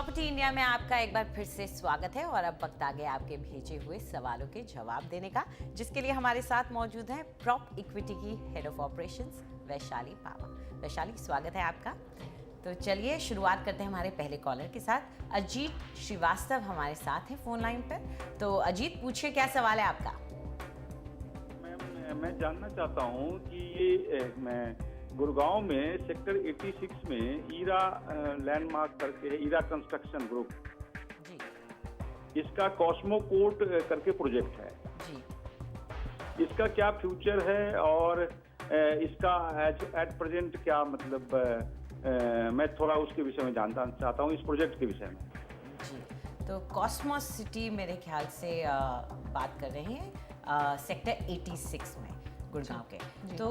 Property India में आपका एक बार फिर से स्वागत है और अब वक्त आ गया आपके भेजे हुए सवालों के जवाब देने का, जिसके लिए हमारे साथ मौजूद हैं प्रॉप इक्विटी की हेड ऑफ ऑपरेशंस वैशाली पावा। वैशाली, स्वागत है आपका। तो चलिए शुरुआत करते हैं हमारे पहले कॉलर के साथ। अजीत श्रीवास्तव हमारे साथ हैं फोन लाइन पर। तो अजीत, पूछिए क्या सवाल है आपका। मैं जानना चाहता हूँ कि ये मैं गुड़गांव में सेक्टर 86 में ईरा लैंडमार्क करके है, ईरा कंस्ट्रक्शन ग्रुप जी, इसका कॉस्मो कोर्ट करके प्रोजेक्ट है जी। इसका क्या फ्यूचर है और इसका एट प्रेजेंट क्या मतलब मैं थोड़ा उसके विषय में जानना चाहता हूँ, इस प्रोजेक्ट के विषय में जी। तो कॉस्मोस सिटी मेरे ख्याल से बात कर रहे हैं सेक्टर 86 में गुड़गांव के। तो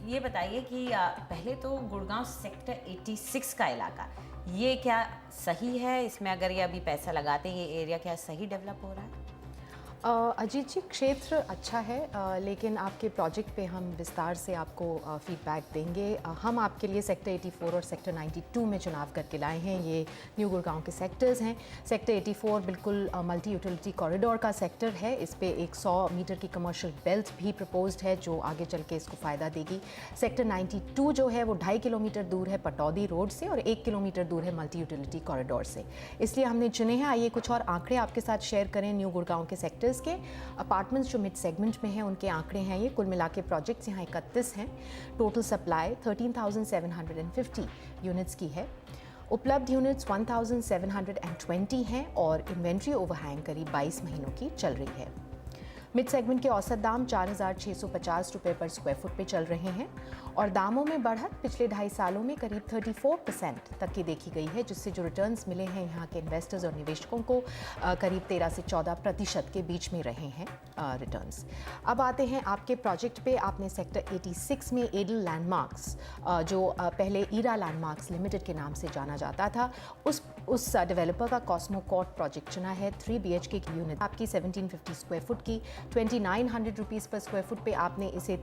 ये बताइए कि पहले तो गुड़गांव सेक्टर 86 का इलाका, ये क्या सही है? इसमें अगर ये अभी पैसा लगाते हैं, ये एरिया क्या सही डेवलप हो रहा है? अजीत जी, क्षेत्र अच्छा है, लेकिन आपके प्रोजेक्ट पे हम विस्तार से आपको फीडबैक देंगे। हम आपके लिए सेक्टर 84 और सेक्टर 92 में चुनाव करके लाए हैं। ये न्यू गुड़गांव के सेक्टर्स हैं। सेक्टर 84 बिल्कुल मल्टी यूटिलिटी कॉरिडोर का सेक्टर है। इस पे एक 100 मीटर की कमर्शियल बेल्ट भी प्रपोज्ड है जो आगे चल के इसको फ़ायदा देगी। सेक्टर 92 जो है वो 2.5 किलोमीटर दूर है पटौदी रोड से और 1 किलोमीटर दूर है मल्टी यूटिलिटी कॉरिडोर से, इसलिए हमने चुने हैं। आइए कुछ और आंकड़े आपके साथ शेयर करें न्यू गुड़गांव के सेक्टर के। अपार्टमेंट्स जो मिड सेगमेंट में हैं उनके आंकड़े हैं ये। कुल मिला के प्रोजेक्ट्स यहाँ 31 हैं। टोटल सप्लाई 13,750 यूनिट्स की है। उपलब्ध यूनिट्स 1,720 हैं और इन्वेंट्री ओवरहैंग करीब 22 महीनों की चल रही है। मिड सेगमेंट के औसत दाम 4,650 रुपये पर स्क्वायर फुट पे चल रहे हैं और दामों में बढ़त पिछले 2.5 सालों में करीब 34% तक की देखी गई है, जिससे जो रिटर्न्स मिले हैं यहाँ के इन्वेस्टर्स और निवेशकों को करीब 13 से 14% के बीच में रहे हैं रिटर्न्स। अब आते हैं आपके प्रोजेक्ट पे। आपने सेक्टर 86 में एडल लैंडमार्क्स, जो पहले ईरा लैंडमार्क्स लिमिटेड के नाम से जाना जाता था, उस डेवलपर का कॉस्मो कोर्ट प्रोजेक्ट चुना है। 3 BHK की यूनिट आपकी 1750 स्क्वायर फुट की 2900 रुपीज़ पर स्क्वायर फुट पे आपने इसे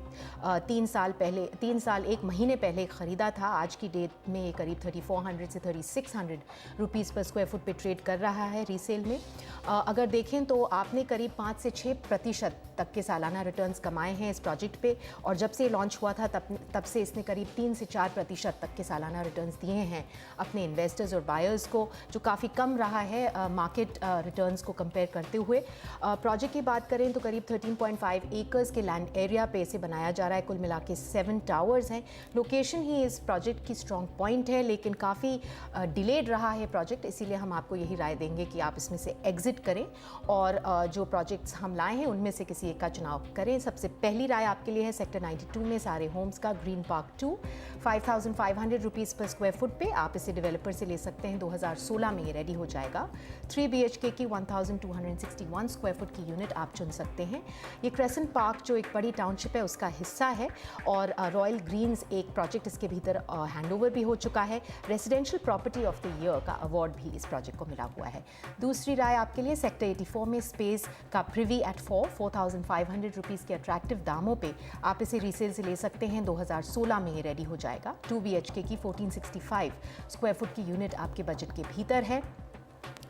3 साल 1 महीने पहले ख़रीदा था। आज की डेट में ये करीब 3400 से 3600 रुपीज़ पर स्क्वायर फुट पे ट्रेड कर रहा है रीसेल में। अगर देखें तो आपने करीब 5 से 6% तक के सालाना रिटर्न्स कमाए हैं इस प्रोजेक्ट पे, और जब से लॉन्च हुआ था तब से इसने करीब 3 से 4% तक के सालाना रिटर्न्स दिए हैं अपने इन्वेस्टर्स और बायर्स को, जो काफ़ी कम रहा है मार्केट रिटर्न्स को कंपेयर करते हुए। प्रोजेक्ट की बात करें तो करीब 13.5 एकर्स के लैंड एरिया पे इसे बनाया जा रहा है। कुल मिला के 7 टावर्स हैं। लोकेशन ही इस प्रोजेक्ट की स्ट्रॉन्ग पॉइंट है, लेकिन काफ़ी डिलेड रहा है प्रोजेक्ट, इसीलिए हम आपको यही राय देंगे कि आप इसमें से एग्जिट करें और जो प्रोजेक्ट्स हम लाए हैं उनमें से किसी एक का चुनाव करें। सबसे पहली राय आपके लिए है सेक्टर 92 में सारे होम्स का ग्रीन पार्क 2, 5,500 रुपीज़ पर स्क्वायर फुट पे आप इसे डेवलपर से ले सकते हैं। 2016 में ये रेडी हो जाएगा। 3 BHK की 1,261 स्क्वायर फुट की यूनिट आप चुन सकते हैं। ये क्रेसेंट पार्क जो एक बड़ी टाउनशिप है उसका हिस्सा है और रॉयल ग्रीन्स एक प्रोजेक्ट इसके भीतर हैंडओवर भी हो चुका है। Residential property of the year का अवार्ड भी इस प्रोजेक्ट को मिला हुआ है। दूसरी राय आपके लिए सेक्टर 84 में स्पेस का प्रिवी एट 4,500 रुपीज़ के अट्रैक्टिव दामों पे आप इसे रीसेल से ले सकते हैं। 2016 में ये रेडी हो जाएगा। 2 BHK की 1465 स्क्वायर फुट की यूनिट आपके बजट के भीतर है।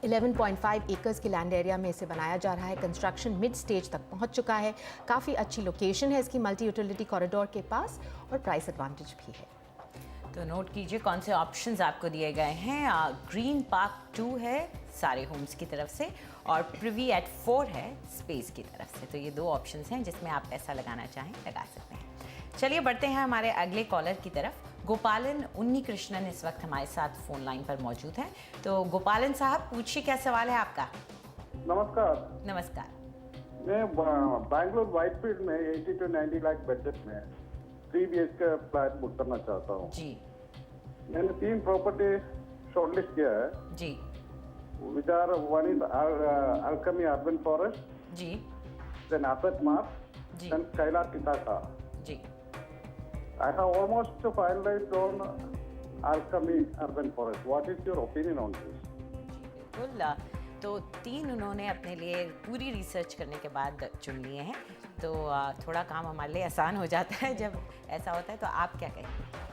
11.5 एकर्स के लैंड एरिया में इसे बनाया जा रहा है। कंस्ट्रक्शन मिड स्टेज तक पहुंच चुका है। काफ़ी अच्छी लोकेशन है इसकी मल्टी यूटिलिटी कॉरिडोर के पास और प्राइस एडवांटेज भी है। तो नोट कीजिए कौन से ऑप्शंस आपको दिए गए हैं। ग्रीन पार्क 2 है सारे होम्स की तरफ से और प्रिवी एट 4 है स्पेस की तरफ से। तो ये 2 ऑप्शंस हैं जिसमें आप पैसा लगाना चाहें लगा सकते हैं। चलिए बढ़ते हैं हमारे अगले कॉलर की तरफ। गोपालन उन्नी कृष्णन इस वक्त हमारे साथ फोन लाइन पर मौजूद हैं। तो गोपालन साहब, पूछिए क्या सवाल है आपका। नमस्कार। नमस्कार। मैं बैंगलोर व्हाइटफील्ड में 80 to 90 लाख बजट में 3 BHK फ्लैट बुक करना चाहता हूँ जी। मैंने 3 प्रॉपर्टी शॉर्टलिस्ट किया है जी। which are one is Alchemy Urban Forest, ji. then Asset Mart, ji. then Skylar Kitaka. Ji. I have almost finalized on Alchemy Urban Forest. What is your opinion on this? बिल्कुल। तो 3 उन्होंने अपने लिए पूरी research करने के बाद चुन लिए हैं। तो थोड़ा काम हमारे लिए आसान हो जाता है जब ऐसा होता है। तो आप क्या कहेंगे?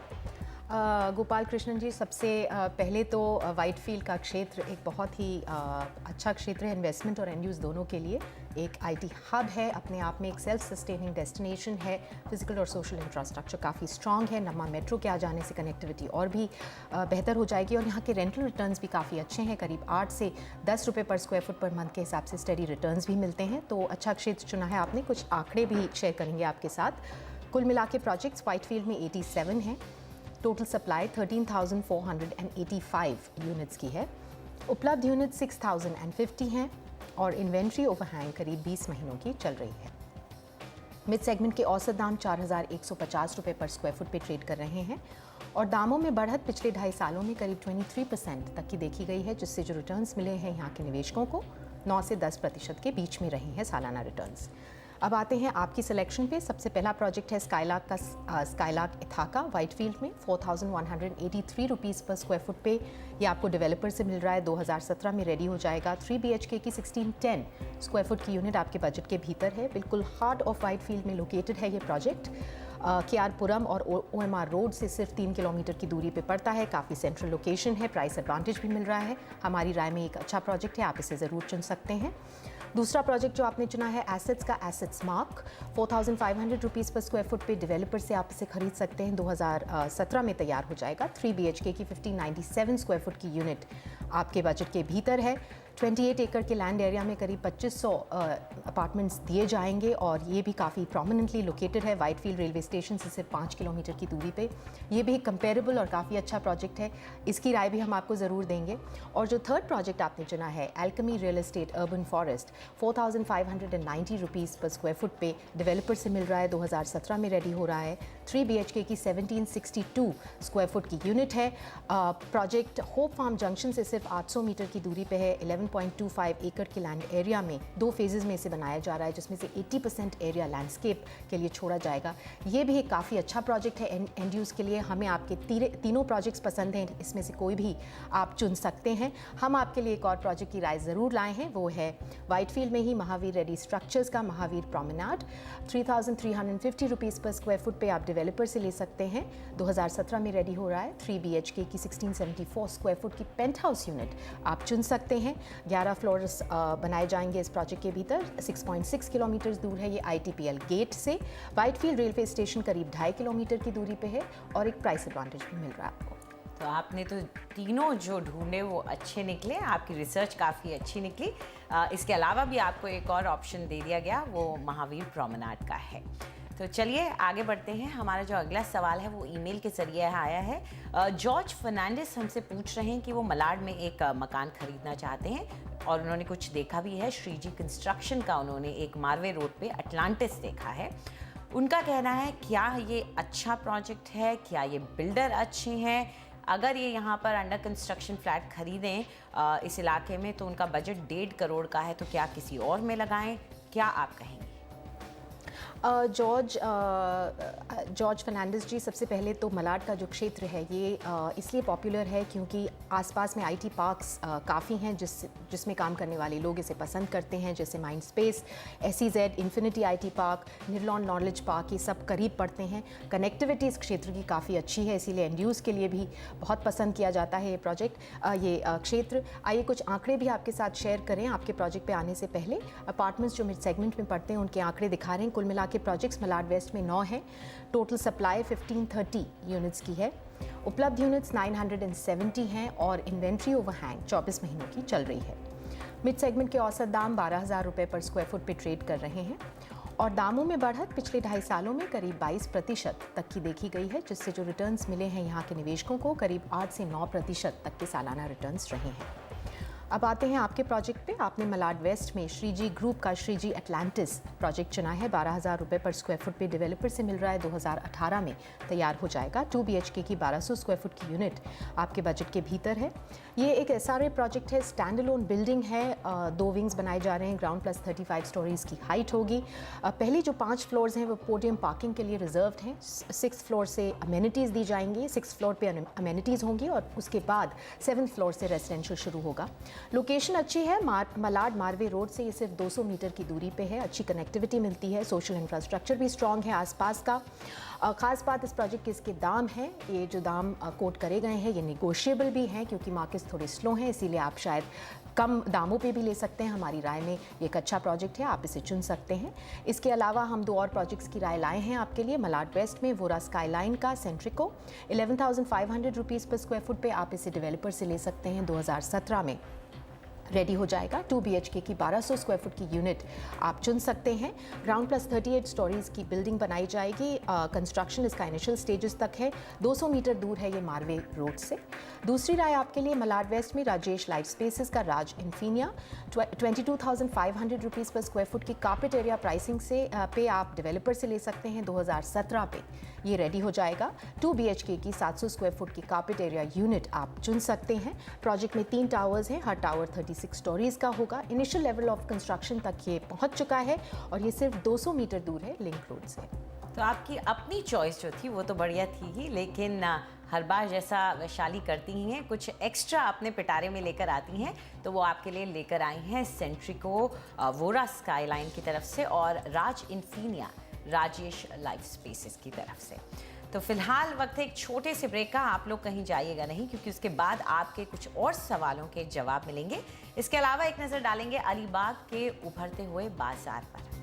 गोपाल कृष्णन जी, सबसे पहले तो वाइट फील्ड का क्षेत्र एक बहुत ही अच्छा क्षेत्र है इन्वेस्टमेंट और एंड यूज़ दोनों के लिए। एक आईटी हब है, अपने आप में एक सेल्फ सस्टेनिंग डेस्टिनेशन है, फिजिकल और सोशल इंफ्रास्ट्रक्चर काफ़ी स्ट्रॉन्ग है। नम्मा मेट्रो के आ जाने से कनेक्टिविटी और भी बेहतर हो जाएगी और यहाँ के रेंटल रिटर्न्स भी काफ़ी अच्छे हैं, करीब 8 से 10 रुपये पर स्क्वायर फुट पर मंथ के हिसाब से स्टडी रिटर्न्स भी मिलते हैं। तो अच्छा क्षेत्र चुना है आपने। कुछ आंकड़े भी शेयर करेंगे आपके साथ। कुल मिला के प्रोजेक्ट्स वाइट फील्ड में 87 हैं। टोटल सप्लाई 13,485 यूनिट्स की है। उपलब्ध यूनिट 6,050 हैं और इन्वेंट्री ओवरहैंग करीब 20 महीनों की चल रही है। मिड सेगमेंट के औसत दाम 4,150 रुपये पर स्क्वायर फुट पे ट्रेड कर रहे हैं और दामों में बढ़त पिछले 2.5 सालों में करीब 23% तक की देखी गई है, जिससे जो रिटर्न्स मिले हैं यहाँ के निवेशकों को 9 से 10% के बीच में रहे हैं सालाना रिटर्न्स। अब आते हैं आपकी सिलेक्शन पे। सबसे पहला प्रोजेक्ट है स्काईलार्क का स्काईलार्क इथाका वाइट फील्ड में 4,183 रुपीज़ पर स्क्वायर फुट पे ये आपको डेवलपर से मिल रहा है। 2017 में रेडी हो जाएगा। 3 BHK की 1610 स्क्वायर फुट की यूनिट आपके बजट के भीतर है। बिल्कुल हार्ट ऑफ वाइट फील्ड में लोकेटेड है ये प्रोजेक्ट। KR-पुरम और OMR रोड से सिर्फ 3 किलोमीटर की दूरी पे पड़ता है। काफ़ी सेंट्रल लोकेशन है, प्राइस एडवांटेज भी मिल रहा है। हमारी राय में एक अच्छा प्रोजेक्ट है, आप इसे ज़रूर चुन सकते हैं। दूसरा प्रोजेक्ट जो आपने चुना है एसेट्स का एसेट्स मार्क 4,500 रुपीज़ पर स्क्वायर फुट पे डेवलपर से आप इसे खरीद सकते हैं। 2017 में तैयार हो जाएगा। 3 BHK की 1597 स्क्वायर फुट की यूनिट आपके बजट के भीतर है। 28 एकड़ के लैंड एरिया में करीब 2500 अपार्टमेंट्स दिए जाएंगे और ये भी काफ़ी प्रोमिनेंटली लोकेटेड है वाइट फील्ड रेलवे स्टेशन से सिर्फ 5 किलोमीटर की दूरी पे। ये भी एक कंपेरेबल और काफ़ी अच्छा प्रोजेक्ट है, इसकी राय भी हम आपको ज़रूर देंगे। और जो थर्ड प्रोजेक्ट आपने चुना है alchemy real estate urban forest 4,590 rupees पर स्क्वायर फुट पे डेवलपर से मिल रहा है। 2017 में रेडी हो रहा है। 3 BHK की 1762 स्क्वायर फुट की यूनिट है। प्रोजेक्ट होप फार्म जंक्शन से सिर्फ 800 मीटर की दूरी पे है। 11.25 एकड़ के लैंड एरिया में 2 फेजेस में इसे बनाया जा रहा है, जिसमें से 80% एरिया लैंडस्केप के लिए छोड़ा जाएगा। ये भी एक काफ़ी अच्छा प्रोजेक्ट है एंड यूज़ के लिए। हमें आपके तीनों प्रोजेक्ट्स पसंद हैं, इसमें से कोई भी आप चुन सकते हैं। हम आपके लिए एक और प्रोजेक्ट की राय ज़रूर लाए हैं, वो है वाइट फील्ड में ही महावीर रेडी स्ट्रक्चर्स का महावीर प्रोमेनाड 3,350 रुपीज़ पर स्क्वायर फुट पे आप डेवलपर से ले सकते हैं। 2017 में रेडी हो रहा है। 3 BHK की 1674 स्क्वायर फुट की पेंट हाउस यूनिट आप चुन सकते हैं। 11 फ्लोर्स बनाए जाएंगे इस प्रोजेक्ट के भीतर। 6.6 किलोमीटर दूर है ये ITPL गेट से। वाइट फील्ड रेलवे स्टेशन करीब 2.5 किलोमीटर की दूरी पे है और एक प्राइस एडवांटेज भी मिल रहा है आपको। तो आपने तो तीनों जो ढूंढे वो अच्छे निकले, आपकी रिसर्च काफ़ी अच्छी निकली। इसके अलावा भी आपको एक और ऑप्शन दे दिया गया, वो महावीर प्रोमेनाड का है। तो चलिए आगे बढ़ते हैं। हमारा जो अगला सवाल है वो ईमेल के जरिए आया है। जॉर्ज फर्नांडिस हमसे पूछ रहे हैं कि वो मलाड में एक मकान खरीदना चाहते हैं और उन्होंने कुछ देखा भी है। श्रीजी कंस्ट्रक्शन का उन्होंने एक मारवे रोड पे अटलांटिस देखा है। उनका कहना है क्या ये अच्छा प्रोजेक्ट है, क्या ये बिल्डर अच्छे हैं, अगर ये यहाँ पर अंडर कंस्ट्रक्शन फ्लैट खरीदें इस इलाके में तो उनका बजट 1.5 करोड़ का है, तो क्या किसी और में लगाएं, क्या आप कहेंगे? जॉर्ज फर्नांडिस जी, सबसे पहले तो मलाड का जो क्षेत्र है ये इसलिए पॉपुलर है क्योंकि आसपास में IT पार्क्स काफ़ी हैं जिसमें काम करने वाले लोग इसे पसंद करते हैं, जैसे mind space, SEZ, infinity IT park, Nirlon knowledge park, ये सब करीब पड़ते हैं। कनेक्टिविटी इस क्षेत्र की काफ़ी अच्छी है, इसीलिए एंड यूज़ के लिए भी बहुत पसंद किया जाता है ये प्रोजेक्ट, ये क्षेत्र। आइए कुछ आंकड़े भी आपके साथ शेयर करें आपके प्रोजेक्ट पे आने से पहले। अपार्टमेंट्स जो मिड सेगमेंट में पड़ते हैं उनके आंकड़े दिखा रहे हैं। कुल मिला के प्रोजेक्ट्स मलाड वेस्ट में 9 हैं। टोटल सप्लाई 1530 यूनिट्स की है। उपलब्ध यूनिट्स 970 हैं और इन्वेंट्री ओवरहैंग 24 महीनों की चल रही है। मिड सेगमेंट के औसत दाम 12,000 रुपये पर स्क्वायर फुट पे ट्रेड कर रहे हैं और दामों में बढ़त पिछले 2.5 सालों में करीब 22% तक की देखी गई है, जिससे जो रिटर्न्स मिले हैं यहाँ के निवेशकों को करीब 8 से 9% तक के सालाना रिटर्न्स रहे हैं। अब आते हैं आपके प्रोजेक्ट पे। आपने मलाड वेस्ट में श्रीजी ग्रुप का श्रीजी अटलांटिस प्रोजेक्ट चुना है। 12,000 रुपये पर स्क्वायर फुट पे डेवलपर से मिल रहा है। 2018 में तैयार हो जाएगा। 2 BHK की 1200 स्क्वायर फुट की यूनिट आपके बजट के भीतर है। ये एक SRA प्रोजेक्ट है, स्टैंड अलोन बिल्डिंग है। 2 विंग्स बनाए जा रहे हैं, ग्राउंड प्लस 35 स्टोरीज की हाइट होगी। पहली जो 5 फ्लोर्स हैं वो पोडियम पार्किंग के लिए रिजर्व्ड हैं। 6th फ्लोर से अमेनिटीज़ दी जाएंगी। 6th फ्लोर पे अमेनिटीज़ होंगी और उसके बाद 7th फ्लोर से रेजिडेंशियल शुरू होगा। लोकेशन अच्छी है, मलाड मारवे रोड से ये सिर्फ 200 मीटर की दूरी पे है। अच्छी कनेक्टिविटी मिलती है, सोशल इंफ्रास्ट्रक्चर भी स्ट्रॉन्ग है आसपास का। ख़ास बात इस प्रोजेक्ट के इसके दाम हैं। ये जो दाम कोट करे गए हैं ये निगोशिएबल भी हैं, क्योंकि मार्केट्स थोड़े स्लो हैं, इसीलिए आप शायद कम दामों पे भी ले सकते हैं। हमारी राय में ये एक अच्छा प्रोजेक्ट है, आप इसे चुन सकते हैं। इसके अलावा हम 2 और प्रोजेक्ट्स की राय लाए हैं आपके लिए। मलाड वेस्ट में वोरा स्काईलाइन का सेंट्रिको 11,500 रुपीज़ पर स्क्वायर फुट पे आप इसे डेवलपर से ले सकते हैं। 2017 में रेडी हो जाएगा। 2 BHK की 1200 स्क्वायर फुट की यूनिट आप चुन सकते हैं। ग्राउंड प्लस 38 स्टोरीज की बिल्डिंग बनाई जाएगी। कंस्ट्रक्शन इसका इनिशियल स्टेजेस तक है। 200 मीटर दूर है ये मारवे रोड से। दूसरी राय आपके लिए मलाड वेस्ट में राजेश लाइफ स्पेसेस का राज इन्फीनिया 22,500 रुपीज़ पर स्क्वायर फुट की कारपेट एरिया प्राइसिंग से पे आप डेवलपर से ले सकते हैं। 2017 पे ये रेडी हो जाएगा। 2 BHK की 700 स्क्वायर फुट की कारपेट एरिया यूनिट आप चुन सकते हैं। प्रोजेक्ट में 3 टावर्स हैं, हर टावर 36 स्टोरीज का होगा। इनिशियल लेवल ऑफ कंस्ट्रक्शन तक ये पहुंच चुका है और ये सिर्फ 200 मीटर दूर है लिंक रोड से। तो आपकी अपनी चॉइस जो थी वो तो बढ़िया थी ही, लेकिन हर बार जैसा वैशाली करती ही हैं, कुछ एक्स्ट्रा अपने पिटारे में लेकर आती हैं, तो वो आपके लिए लेकर आई हैं सेंट्रिको वोरा स्काईलाइन की तरफ से और राज इन्फीनिया राजेश लाइफ स्पेसेस की तरफ से। तो फिलहाल वक्त है एक छोटे से ब्रेक का, आप लोग कहीं जाइएगा नहीं, क्योंकि उसके बाद आपके कुछ और सवालों के जवाब मिलेंगे। इसके अलावा एक नज़र डालेंगे अलीबाग के उभरते हुए बाजार पर।